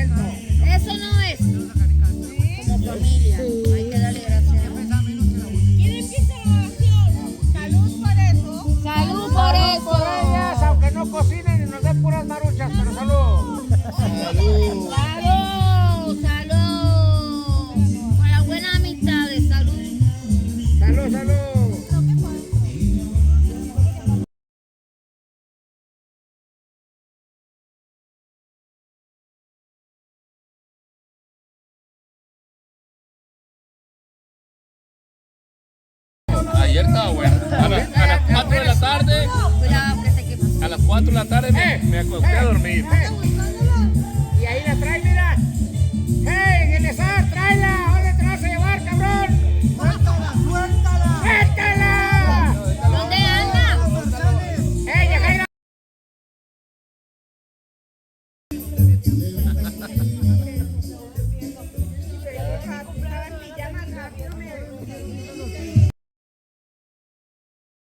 Eso no es como familia. Hay que darle gracias. ¿Quién empieza la oración? Salud por eso. Salud por eso. Por ellas, aunque no cocinen y nos den puras maruchas, pero salud. Salud, salud. Con las buenas amistades, salud. Salud, salud. Ayer estaba bueno. A las 4 de la tarde, Cuidado que se quema. a las 4 de la tarde me acosté a dormir. Y ahí la trae, mira. ¡Hey, Elezar, tráela! ¿Dónde te vas a llevar, cabrón? ¡Suéltala, suéltala! ¡Suéltala! ¿Dónde anda? ¡Hey, Yajaira!